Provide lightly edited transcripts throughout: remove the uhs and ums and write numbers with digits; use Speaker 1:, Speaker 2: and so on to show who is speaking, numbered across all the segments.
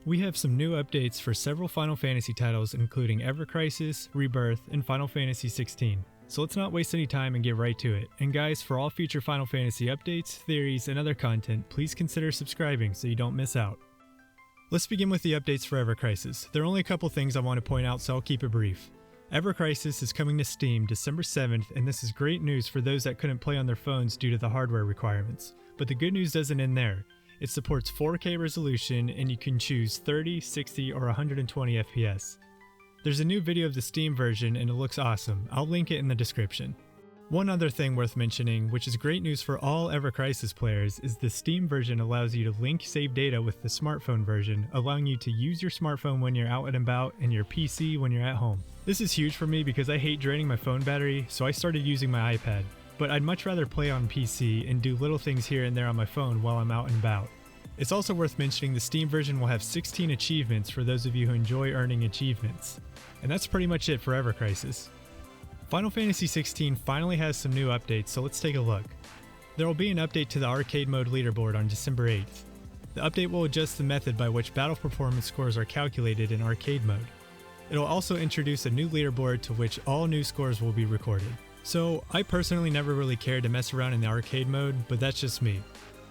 Speaker 1: We have some new updates for several Final Fantasy titles including Ever Crisis, Rebirth, and Final Fantasy 16. So let's not waste any time and get right to it. And guys, for all future Final Fantasy updates, theories, and other content, please consider subscribing so you don't miss out. Let's begin with the updates for Ever Crisis. There are only a couple things I want to point out, so I'll keep it brief. Ever Crisis is coming to Steam December 7th, and this is great news for those that couldn't play on their phones due to the hardware requirements. But the good news doesn't end there. It supports 4K resolution, and you can choose 30, 60, or 120 FPS. There's a new video of the Steam version, and it looks awesome. I'll link it in the description. One other thing worth mentioning, which is great news for all Ever Crisis players, is the Steam version allows you to link save data with the smartphone version, allowing you to use your smartphone when you're out and about and your PC when you're at home. This is huge for me because I hate draining my phone battery, so I started using my iPad. But I'd much rather play on PC and do little things here and there on my phone while I'm out and about. It's also worth mentioning the Steam version will have 16 achievements for those of you who enjoy earning achievements. And that's pretty much it for Ever Crisis. Final Fantasy 16 finally has some new updates, so let's take a look. There will be an update to the arcade mode leaderboard on December 8th. The update will adjust the method by which battle performance scores are calculated in arcade mode. It will also introduce a new leaderboard to which all new scores will be recorded. So, I personally never really cared to mess around in the arcade mode, but that's just me.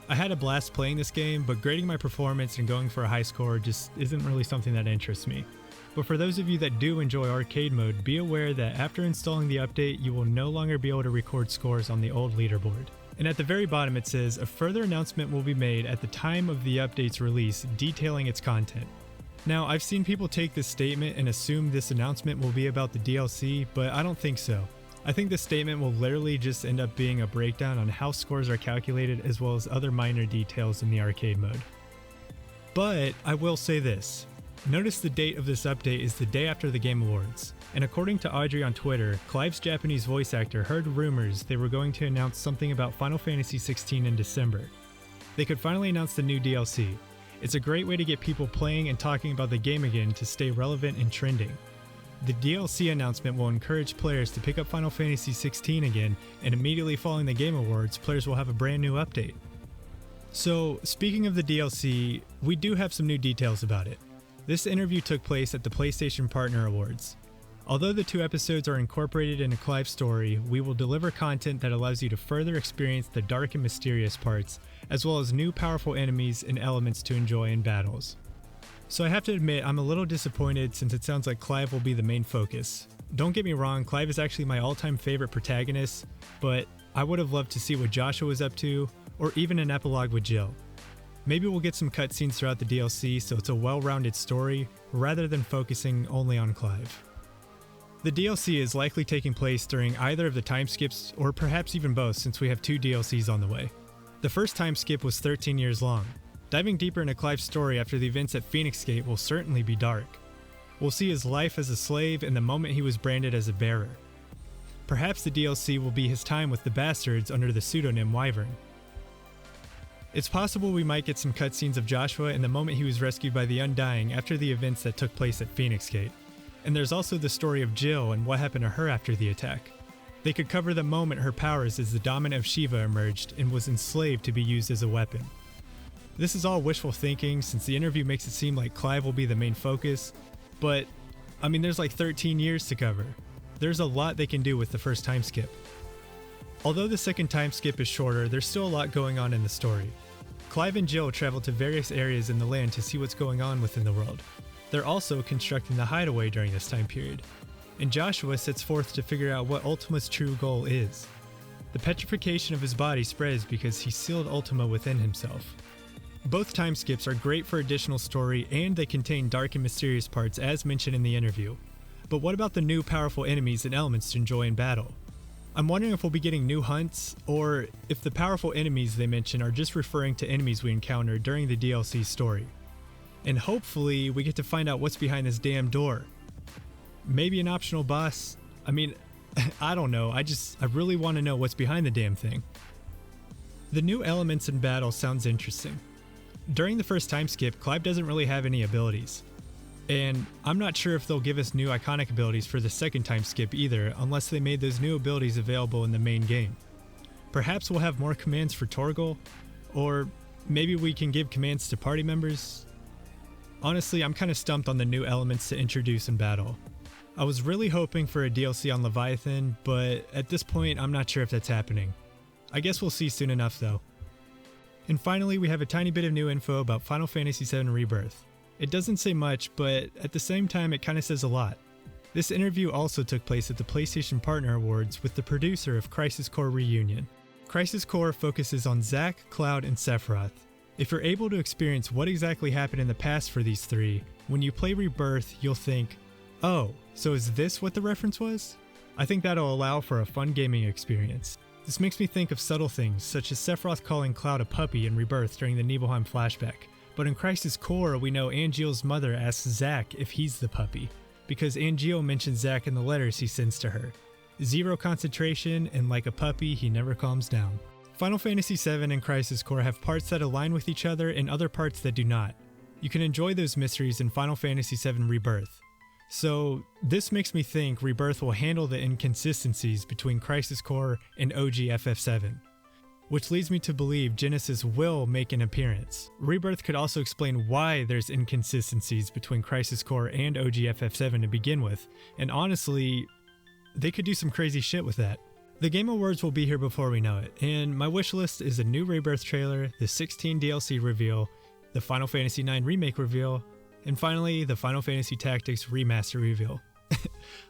Speaker 1: I had a blast playing this game, but grading my performance and going for a high score just isn't really something that interests me. But for those of you that do enjoy arcade mode, be aware that after installing the update, you will no longer be able to record scores on the old leaderboard. And at the very bottom it says, a further announcement will be made at the time of the update's release detailing its content. Now, I've seen people take this statement and assume this announcement will be about the DLC, but I don't think so. I think this statement will literally just end up being a breakdown on how scores are calculated as well as other minor details in the arcade mode. But I will say this. Notice the date of this update is the day after the Game Awards. And according to Audrey on Twitter, Clive's Japanese voice actor heard rumors they were going to announce something about Final Fantasy 16 in December. They could finally announce the new DLC. It's a great way to get people playing and talking about the game again to stay relevant and trending. The DLC announcement will encourage players to pick up Final Fantasy 16 again, and immediately following the Game Awards, players will have a brand new update. So, speaking of the DLC, we do have some new details about it. This interview took place at the PlayStation Partner Awards. Although the 2 episodes are incorporated into Clive's story, we will deliver content that allows you to further experience the dark and mysterious parts, as well as new powerful enemies and elements to enjoy in battles. So I have to admit, I'm a little disappointed since it sounds like Clive will be the main focus. Don't get me wrong, Clive is actually my all-time favorite protagonist, but I would have loved to see what Joshua was up to, or even an epilogue with Jill. Maybe we'll get some cutscenes throughout the DLC so it's a well-rounded story, rather than focusing only on Clive. The DLC is likely taking place during either of the time skips, or perhaps even both since we have 2 DLCs on the way. The first time skip was 13 years long. Diving deeper into Clive's story after the events at Phoenix Gate will certainly be dark. We'll see his life as a slave and the moment he was branded as a bearer. Perhaps the DLC will be his time with the Bastards under the pseudonym Wyvern. It's possible we might get some cutscenes of Joshua in the moment he was rescued by the Undying after the events that took place at Phoenix Gate. And there's also the story of Jill and what happened to her after the attack. They could cover the moment her powers as the dominant of Shiva emerged and was enslaved to be used as a weapon. This is all wishful thinking since the interview makes it seem like Clive will be the main focus, but I mean there's like 13 years to cover. There's a lot they can do with the first time skip. Although the second time skip is shorter, there's still a lot going on in the story. Clive and Jill travel to various areas in the land to see what's going on within the world. They're also constructing the hideaway during this time period. And Joshua sets forth to figure out what Ultima's true goal is. The petrification of his body spreads because he sealed Ultima within himself. Both time skips are great for additional story and they contain dark and mysterious parts as mentioned in the interview. But what about the new powerful enemies and elements to enjoy in battle? I'm wondering if we'll be getting new hunts, or if the powerful enemies they mention are just referring to enemies we encounter during the DLC story. And hopefully we get to find out what's behind this damn door. Maybe an optional boss? I mean, I don't know, I really want to know what's behind the damn thing. The new elements in battle sounds interesting. During the first time skip, Clive doesn't really have any abilities. And I'm not sure if they'll give us new iconic abilities for the second time skip either, unless they made those new abilities available in the main game. Perhaps we'll have more commands for Torgal, or maybe we can give commands to party members. Honestly, I'm kinda stumped on the new elements to introduce in battle. I was really hoping for a DLC on Leviathan, but at this point I'm not sure if that's happening. I guess we'll see soon enough though. And finally, we have a tiny bit of new info about Final Fantasy VII Rebirth. It doesn't say much, but at the same time it kinda says a lot. This interview also took place at the PlayStation Partner Awards with the producer of Crisis Core Reunion. Crisis Core focuses on Zack, Cloud, and Sephiroth. If you're able to experience what exactly happened in the past for these three, when you play Rebirth, you'll think, oh, so is this what the reference was? I think that'll allow for a fun gaming experience. This makes me think of subtle things, such as Sephiroth calling Cloud a puppy in Rebirth during the Nibelheim flashback. But in Crisis Core, we know Angeal's mother asks Zack if he's the puppy, because Angel mentions Zack in the letters he sends to her. Zero concentration, and like a puppy, he never calms down. Final Fantasy VII and Crisis Core have parts that align with each other and other parts that do not. You can enjoy those mysteries in Final Fantasy VII Rebirth. So this makes me think Rebirth will handle the inconsistencies between Crisis Core and OG FF7. Which leads me to believe Genesis will make an appearance. Rebirth could also explain why there's inconsistencies between Crisis Core and OG FF7 to begin with, and honestly, they could do some crazy shit with that. The Game Awards will be here before we know it, and my wish list is a new Rebirth trailer, the 16 DLC reveal, the Final Fantasy IX Remake reveal, and finally, the Final Fantasy Tactics Remaster reveal.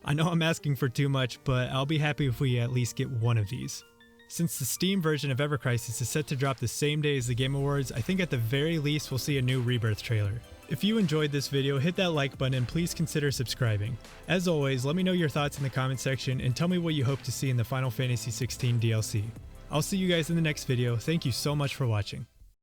Speaker 1: I know I'm asking for too much, but I'll be happy if we at least get one of these. Since the Steam version of Ever Crisis is set to drop the same day as the Game Awards, I think at the very least we'll see a new Rebirth trailer. If you enjoyed this video, hit that like button and please consider subscribing. As always, let me know your thoughts in the comment section and tell me what you hope to see in the Final Fantasy XVI DLC. I'll see you guys in the next video. Thank you so much for watching.